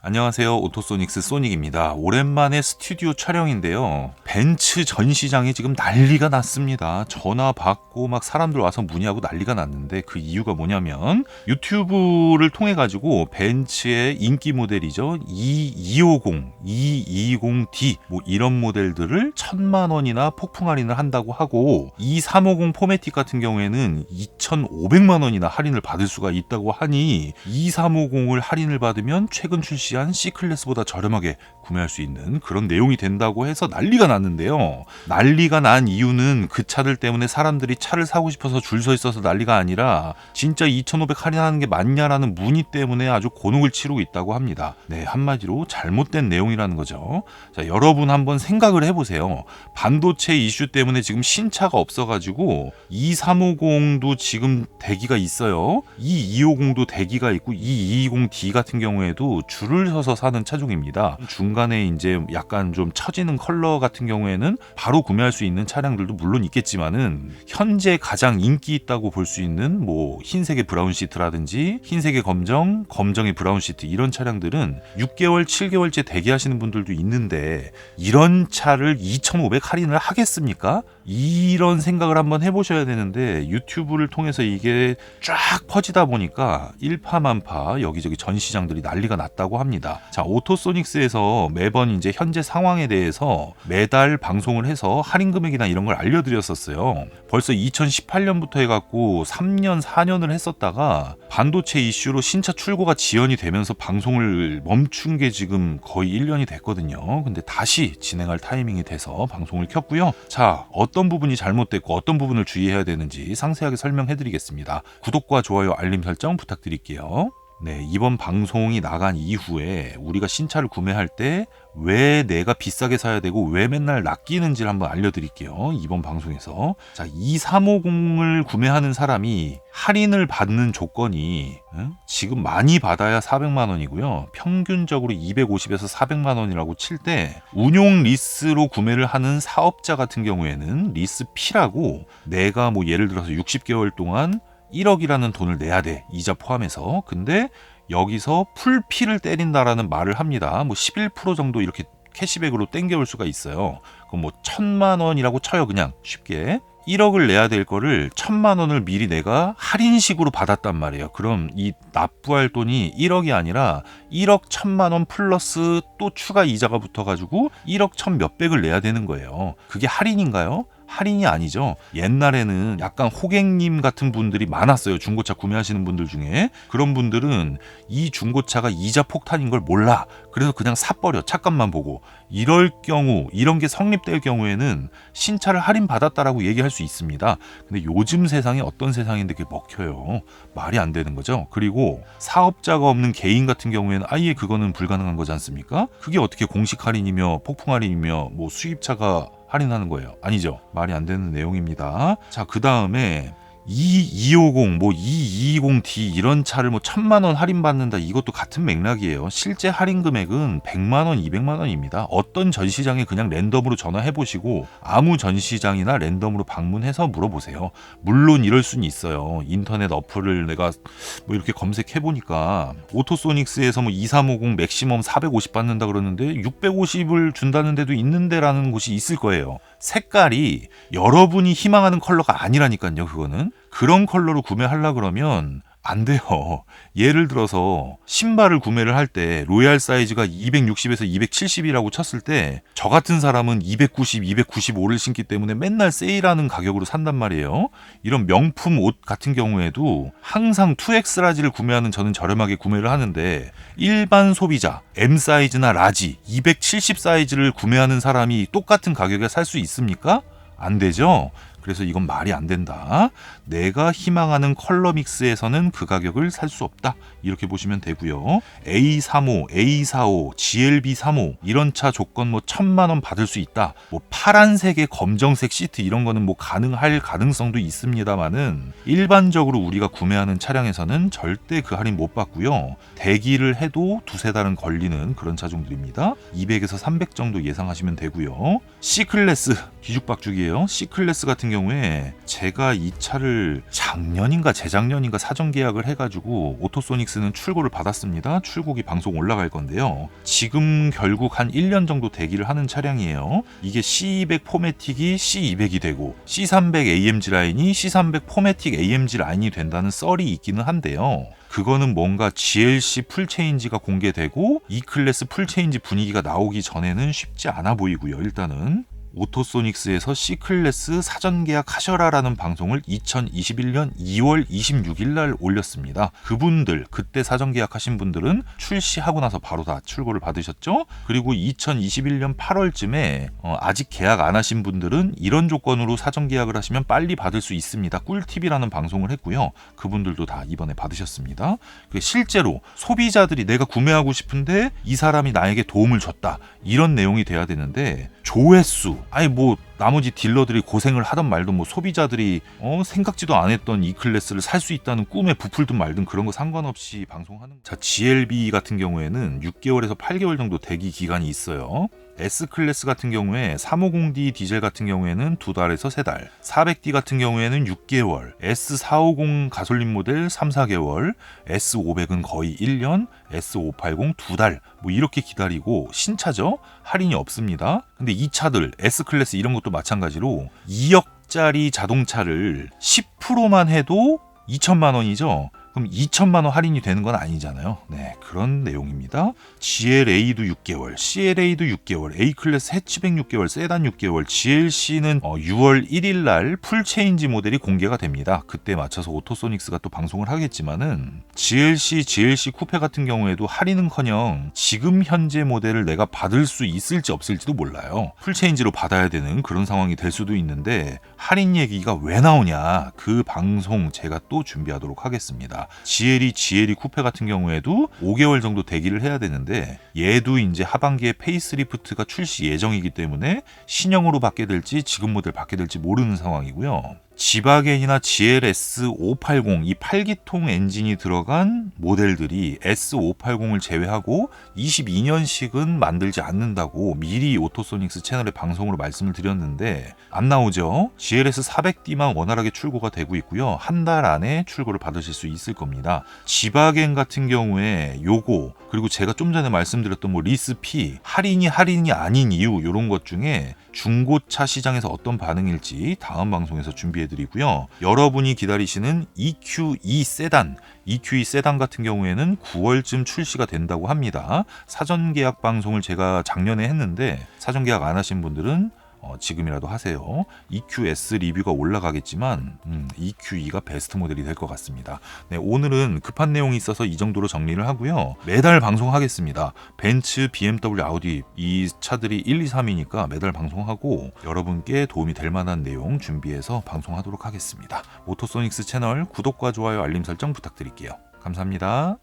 안녕하세요. 오토소닉스 소닉입니다. 오랜만에 스튜디오 촬영인데요. 벤츠 전시장이 지금 난리가 났습니다. 전화 받고 막 사람들 와서 문의하고 난리가 났는데 그 이유가 뭐냐면 유튜브를 통해 가지고 벤츠의 인기 모델이죠. E250, E220D 뭐 이런 모델들을 1,000만 원이나 폭풍 할인을 한다고 하고 E350 포매틱 같은 경우에는 2,500만 원이나 할인을 받을 수가 있다고 하니 E350을 할인을 받으면 최근 출시한 C클래스보다 저렴하게 구매할 수 있는 그런 내용이 된다고 해서 난리가 났는데요. 난리가 난 이유는 그 차들 때문에 사람들이 차를 사고 싶어서 줄 서 있어서 난리가 아니라 진짜 2,500 할인하는 게 맞냐라는 문의 때문에 아주 곤혹을 치르고 있다고 합니다. 네, 한마디로 잘못된 내용이라는 거죠. 자, 여러분 한번 생각을 해보세요. 반도체 이슈 때문에 지금 신차가 없어가지고 E350도 지금 대기가 있어요. E250도 대기가 있고 E220D 같은 경우에도 줄을 서서 사는 차종입니다. 중간에 이제 약간 좀 처지는 컬러 같은 경우에는 바로 구매할 수 있는 차량들도 물론 있겠지만은 현재 가장 인기 있다고 볼 수 있는 뭐 흰색의 브라운 시트라든지 흰색의 검정, 검정의 브라운 시트 이런 차량들은 6개월, 7개월째 대기하시는 분들도 있는데 이런 차를 2,500 할인을 하겠습니까? 이런 생각을 한번 해보셔야 되는데 유튜브를 통해서 이게 쫙 퍼지다 보니까 일파만파 여기저기 전시장들이 난리가 났다고 합니다. 자, 오토소닉스에서 매번 이제 현재 상황에 대해서 매달 방송을 해서 할인 금액이나 이런 걸 알려드렸었어요. 벌써 2018년부터 해갖고 3년, 4년을 했었다가 반도체 이슈로 신차 출고가 지연이 되면서 방송을 멈춘 게 지금 거의 1년이 됐거든요. 근데 다시 진행할 타이밍이 돼서 방송을 켰고요. 자, 어떤 부분이 잘못됐고 어떤 부분을 주의해야 되는지 상세하게 설명해드리겠습니다. 구독과 좋아요, 알림 설정 부탁드릴게요. 네, 이번 방송이 나간 이후에 우리가 신차를 구매할 때 왜 내가 비싸게 사야 되고 왜 맨날 낚이는지를 한번 알려드릴게요. 이번 방송에서. 자, E350을 구매하는 사람이 할인을 받는 조건이 지금 많이 받아야 400만 원이고요. 평균적으로 250에서 400만 원이라고 칠 때 운용 리스로 구매를 하는 사업자 같은 경우에는 리스 P라고 내가 뭐 예를 들어서 60개월 동안 1억이라는 돈을 내야 돼. 이자 포함해서. 근데 여기서 풀피를 때린다라는 말을 합니다. 뭐 11% 정도 이렇게 캐시백으로 땡겨올 수가 있어요. 그럼 뭐 1,000만 원이라고 쳐요. 그냥 쉽게. 1억을 내야 될 거를 1,000만 원을 미리 내가 할인식으로 받았단 말이에요. 그럼 이 납부할 돈이 1억이 아니라 1억 1,000만 원 플러스 또 추가 이자가 붙어가지고 1억 1,000 몇백을 내야 되는 거예요. 그게 할인인가요? 할인이 아니죠. 옛날에는 약간 호객님 같은 분들이 많았어요. 중고차 구매하시는 분들 중에. 그런 분들은 이 중고차가 이자 폭탄인 걸 몰라. 그래서 그냥 사버려. 차값만 보고. 이럴 경우, 이런 게 성립될 경우에는 신차를 할인받았다라고 얘기할 수 있습니다. 근데 요즘 세상이 어떤 세상인데 그게 먹혀요. 말이 안 되는 거죠. 그리고 사업자가 없는 개인 같은 경우에는 아예 그거는 불가능한 거지 않습니까? 그게 어떻게 공식 할인이며 폭풍 할인이며 뭐 수입차가 할인하는 거예요. 아니죠. 말이 안 되는 내용입니다. 자, 그 다음에 E250, 뭐 E220D 이런 차를 뭐 1,000만 원 할인받는다 이것도 같은 맥락이에요. 실제 할인 금액은 100만 원, 200만 원입니다. 어떤 전시장에 그냥 랜덤으로 전화해 보시고 아무 전시장이나 랜덤으로 방문해서 물어보세요. 물론 이럴 수는 있어요. 인터넷 어플을 내가 뭐 이렇게 검색해 보니까 오토소닉스에서 뭐 2350 맥시멈 450 받는다 그러는데 650을 준다는 데도 있는데라는 곳이 있을 거예요. 색깔이 여러분이 희망하는 컬러가 아니라니까요. 그거는 그런 컬러로 구매하려 그러면 안 돼요. 예를 들어서 신발을 구매를 할 때 로얄 사이즈가 260에서 270이라고 쳤을 때 저 같은 사람은 290, 295를 신기 때문에 맨날 세일하는 가격으로 산단 말이에요. 이런 명품 옷 같은 경우에도 항상 2X 라지를 구매하는 저는 저렴하게 구매를 하는데 일반 소비자 M 사이즈나 라지 270 사이즈를 구매하는 사람이 똑같은 가격에 살 수 있습니까? 안 되죠. 그래서 이건 말이 안 된다. 내가 희망하는 컬러 믹스에서는 그 가격을 살 수 없다. 이렇게 보시면 되고요. A35, A45, GLB35 이런 차 조건 뭐 1,000만 원 받을 수 있다. 뭐 파란색의 검정색 시트 이런 거는 뭐 가능할 가능성도 있습니다만은 일반적으로 우리가 구매하는 차량에서는 절대 그 할인 못 받고요. 대기를 해도 두세 달은 걸리는 그런 차종들입니다. 200에서 300 정도 예상하시면 되고요. C클래스 뒤죽박죽이에요. C클래스 같은 같은 경우에 제가 이 차를 작년인가 재작년인가 사전 계약을 해가지고 오토소닉스는 출고를 받았습니다. 출고기 방송 올라갈 건데요. 지금 결국 한 1년 정도 대기를 하는 차량이에요. 이게 C200 포매틱이 C200이 되고 C300 AMG 라인이 C300 포매틱 AMG 라인이 된다는 썰이 있기는 한데요. 그거는 뭔가 GLC 풀체인지가 공개되고 E클래스 풀체인지 분위기가 나오기 전에는 쉽지 않아 보이고요. 일단은 오토소닉스에서 C클래스 사전 계약하셔라라는 방송을 2021년 2월 26일 날 올렸습니다. 그분들 그때 사전 계약하신 분들은 출시하고 나서 바로 다 출고를 받으셨죠. 그리고 2021년 8월쯤에 아직 계약 안 하신 분들은 이런 조건으로 사전 계약을 하시면 빨리 받을 수 있습니다. 꿀팁이라는 방송을 했고요. 그분들도 다 이번에 받으셨습니다. 실제로 소비자들이 내가 구매하고 싶은데 이 사람이 나에게 도움을 줬다. 이런 내용이 돼야 되는데 조회수 아니 뭐 나머지 딜러들이 고생을 하던 말든 뭐 소비자들이 생각지도 안 했던 E클래스를 살 수 있다는 꿈에 부풀든 말든 그런 거 상관없이 방송하는 자 GLB 같은 경우에는 6개월에서 8개월 정도 대기 기간이 있어요. S클래스 같은 경우에 350D 디젤 같은 경우에는 2달에서 3달, 400D 같은 경우에는 6개월, S450 가솔린 모델 3, 4개월, S500은 거의 1년, S580 2달 뭐 이렇게 기다리고 신차죠? 할인이 없습니다. 근데 이 차들 S클래스 이런 것도 마찬가지로 2억짜리 자동차를 10%만 해도 2천만 원이죠. 그럼 2천만 원 할인이 되는 건 아니잖아요. 네, 그런 내용입니다. GLA도 6개월, CLA도 6개월, A클래스 해치백 6개월, 세단 6개월, GLC는 6월 1일 날 풀체인지 모델이 공개가 됩니다. 그때 맞춰서 오토소닉스가 또 방송을 하겠지만은 GLC 쿠페 같은 경우에도 할인은커녕 지금 현재 모델을 내가 받을 수 있을지 없을지도 몰라요. 풀체인지로 받아야 되는 그런 상황이 될 수도 있는데 할인 얘기가 왜 나오냐 그 방송 제가 또 준비하도록 하겠습니다. GLE 쿠페 같은 경우에도 5개월 정도 대기를 해야 되는데 얘도 이제 하반기에 페이스리프트가 출시 예정이기 때문에 신형으로 받게 될지 지금 모델 받게 될지 모르는 상황이고요. 지바겐이나 GLS 580 이 8기통 엔진이 들어간 모델들이 S580을 제외하고 22년식은 만들지 않는다고 미리 오토소닉스 채널에 방송으로 말씀을 드렸는데 안 나오죠. GLS 400D만 원활하게 출고가 되고 있고요. 한 달 안에 출고를 받으실 수 있을 겁니다. 지바겐 같은 경우에 요거 그리고 제가 좀 전에 말씀드렸던 뭐 리스피 할인이 아닌 이유 이런 것 중에 중고차 시장에서 어떤 반응일지 다음 방송에서 준비해드리고요. 여러분이 기다리시는 EQE 세단 같은 경우에는 9월쯤 출시가 된다고 합니다. 사전 계약 방송을 제가 작년에 했는데 사전 계약 안 하신 분들은 지금이라도 하세요. EQS 리뷰가 올라가겠지만 EQE가 베스트 모델이 될 것 같습니다. 네, 오늘은 급한 내용이 있어서 이 정도로 정리를 하고요. 매달 방송하겠습니다. 벤츠, BMW, 아우디 이 차들이 1, 2, 3이니까 매달 방송하고 여러분께 도움이 될 만한 내용 준비해서 방송하도록 하겠습니다. 오토소닉스 채널 구독과 좋아요 알림 설정 부탁드릴게요. 감사합니다.